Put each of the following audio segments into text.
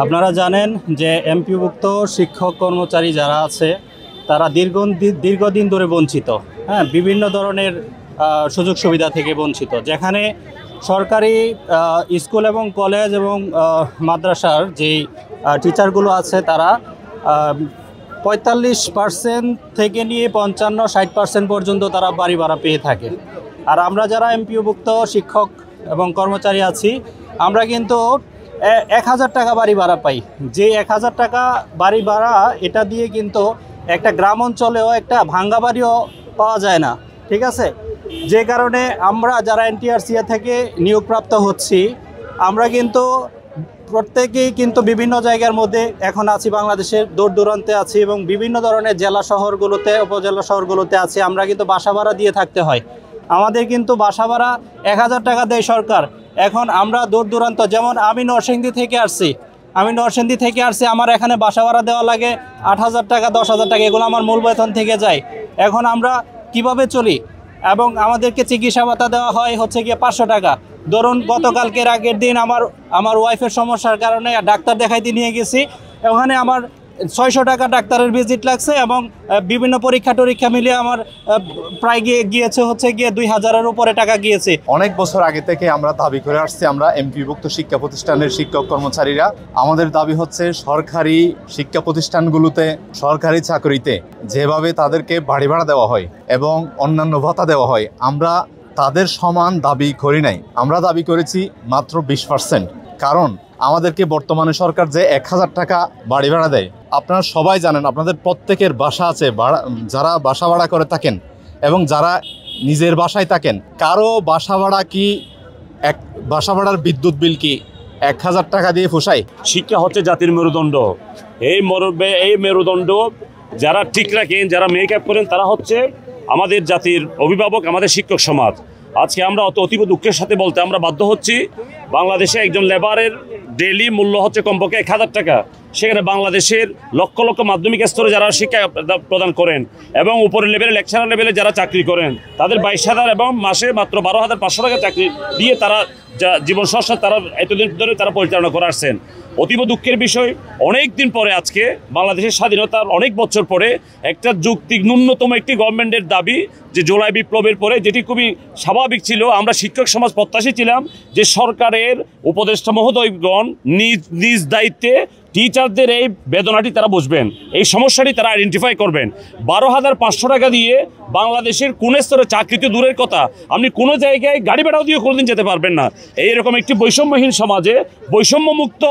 আপনারা জানেন যে এমপিওভুক্ত শিক্ষক কর্মচারী যারা আছে তারা দীর্ঘদিন ধরে বঞ্চিত। বিভিন্ন ধরনের সুযোগ সুবিধা থেকে বঞ্চিত, যেখানে সরকারি স্কুল এবং কলেজ এবং মাদ্রাসার যেই টিচারগুলো আছে তারা 45% থেকে নিয়ে 55-60% পর্যন্ত তারা বাড়ি ভাড়া পেয়ে থাকে। আর আমরা যারা এমপিওভুক্ত শিক্ষক এবং কর্মচারী আছি আমরা কিন্তু 1000 টাকা বাড়ি ভাড়া পাই। যে 1000 টাকা বাড়ি ভাড়া এটা দিয়ে কিন্তু একটা গ্রাম অঞ্চলেও একটা ভাঙ্গা বাড়িও পাওয়া যায় না, ঠিক আছে। যে কারণে আমরা যারা এনটিআরসিএ থেকে নিয়োগপ্রাপ্ত হচ্ছি আমরা কিন্তু প্রত্যেকেই কিন্তু বিভিন্ন জায়গার মধ্যে এখন আছি, বাংলাদেশের দূর দূরান্তে আছি এবং বিভিন্ন ধরনের জেলা শহরগুলোতে উপজেলা শহরগুলোতে আছি। আমরা কিন্তু বাসা ভাড়া দিয়ে থাকতে হয়। আমাদের কিন্তু বাসা ভাড়া 1000 টাকা দেয় সরকার। এখন আমরা দূর দূরান্ত, যেমন আমি নরসিংদী থেকে আসছি, আমার এখানে বাসা ভাড়া দেওয়া লাগে 8000 টাকা 10,000 টাকা, এগুলো আমার মূল বেতন থেকে যায়। এখন আমরা কিভাবে চলি? এবং আমাদেরকে চিকিৎসা ভাতা দেওয়া হয় হচ্ছে গিয়ে 500 টাকা। ধরুন গতকালকের আগের দিন আমার ওয়াইফের সমস্যার কারণে ডাক্তার দেখাইতে নিয়ে গেছি, ওখানে আমার 600 টাকা ডাক্তারের ভিজিট লাগছে এবং বিভিন্ন পরীক্ষা মিলিয়ে আমার প্রায় গিয়েছে হচ্ছে গিয়ে 2000-এর উপরে টাকা গিয়েছে। অনেক বছর আগে থেকে আমরা দাবি করে আসছি, আমরা এমপিওভুক্ত শিক্ষা প্রতিষ্ঠানের শিক্ষক কর্মচারীরা। আমাদের দাবি হচ্ছে সরকারি শিক্ষা প্রতিষ্ঠানগুলোতে সরকারি চাকরিতে যেভাবে তাদেরকে বাড়ি ভাড়া দেওয়া হয় এবং অন্যান্য ভাতা দেওয়া হয়, আমরা তাদের সমান দাবি করি নাই। আমরা দাবি করেছি মাত্র 20%। কারণ আমাদেরকে বর্তমানে সরকার যে 1000 টাকা বাড়ি ভাড়া দেয়, আপনারা সবাই জানেন, আপনাদের প্রত্যেকের বাসা আছে, যারা বাসা ভাড়া করে থাকেন এবং যারা নিজের বাসায় থাকেন, কারো বাসা ভাড়া কি বাসা ভাড়ার বিদ্যুৎ বিল কি 1000 টাকা দিয়ে পোষায়? শিক্ষা হচ্ছে জাতির মেরুদণ্ড। এই মেরুদণ্ড যারা ঠিক রাখেন, যারা মেকআপ করেন, তারা হচ্ছে আমাদের জাতির অভিভাবক, আমাদের শিক্ষক সমাজ। আজকে আমরা অতীব দুঃখের সাথে বলতে আমরা বাধ্য হচ্ছি, বাংলাদেশে একজন লেবারের ডেইলি মূল্য হচ্ছে কমপক্ষে 1000 টাকা। সেখানে বাংলাদেশের লক্ষ লক্ষ মাধ্যমিক স্তরে যারা শিক্ষা প্রদান করেন এবং উপরের লেভেলে লেকচারার লেভেলে যারা চাকরি করেন তাদের 22,000 এবং মাসে মাত্র 12,500 টাকা চাকরি দিয়ে তারা জীবন সংসার তারা এতদিন ধরে তারা পরিচালনা করে আসছেন। অতীব দুঃখের বিষয়, অনেক দিন পরে আজকে বাংলাদেশের স্বাধীনতার অনেক বছর পরে একটা যৌক্তিক ন্যূনতম একটি গভর্নমেন্টের দাবি, যে জুলাই বিপ্লবের পরে যেটি খুবই স্বাভাবিক ছিল, আমরা শিক্ষক সমাজ প্রত্যাশী ছিলাম যে সরকারের উপদেষ্টা মহোদয়গণ নিজ দায়িত্বে টিচারদের এই বেদনাটি তারা বুঝবেন, এই সমস্যাটি তারা আইডেন্টিফাই করবেন। 12,500 টাকা দিয়ে বাংলাদেশের কোন স্তরে চাকরিতে দূরের কথা, আপনি কোনো জায়গায় গাড়ি ভাড়াও দিয়ে কোনোদিন যেতে পারবেন না। এইরকম একটি বৈষম্যহীন সমাজে, বৈষম্যমুক্ত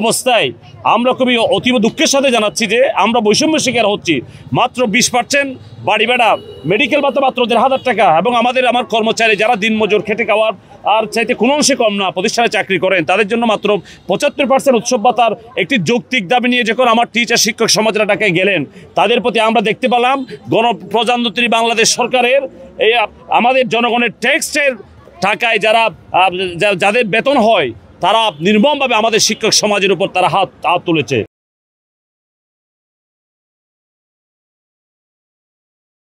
অবস্থায় আমরা খুবই অতীব দুঃখের সাথে জানাচ্ছি যে আমরা বৈষম্যের শিকার হচ্ছি। মাত্র 20% বাড়ি ভাড়া, মেডিকেল ভাতা মাত্র 1,500 টাকা, এবং আমার কর্মচারী যারা দিনমজুর খেটে খাওয়ার আর চাইতে কোনো অংশে কম না প্রতিষ্ঠানে চাকরি করেন, তাদের জন্য মাত্র 75% উৎসব ভাতার একটি যৌক্তিক দাবি নিয়ে যখন আমার টিচার শিক্ষক সমাজরা ঢাকায় গেলেন, তাদের প্রতি আমরা দেখতে পেলাম গণপ্রজাতন্ত্রী বাংলাদেশ সরকারের এই আমাদের জনগণের ট্যাক্সের টাকায় যাদের বেতন হয় তারা নির্মমভাবে আমাদের শিক্ষক সমাজের উপর তারা হাত তুলেছে।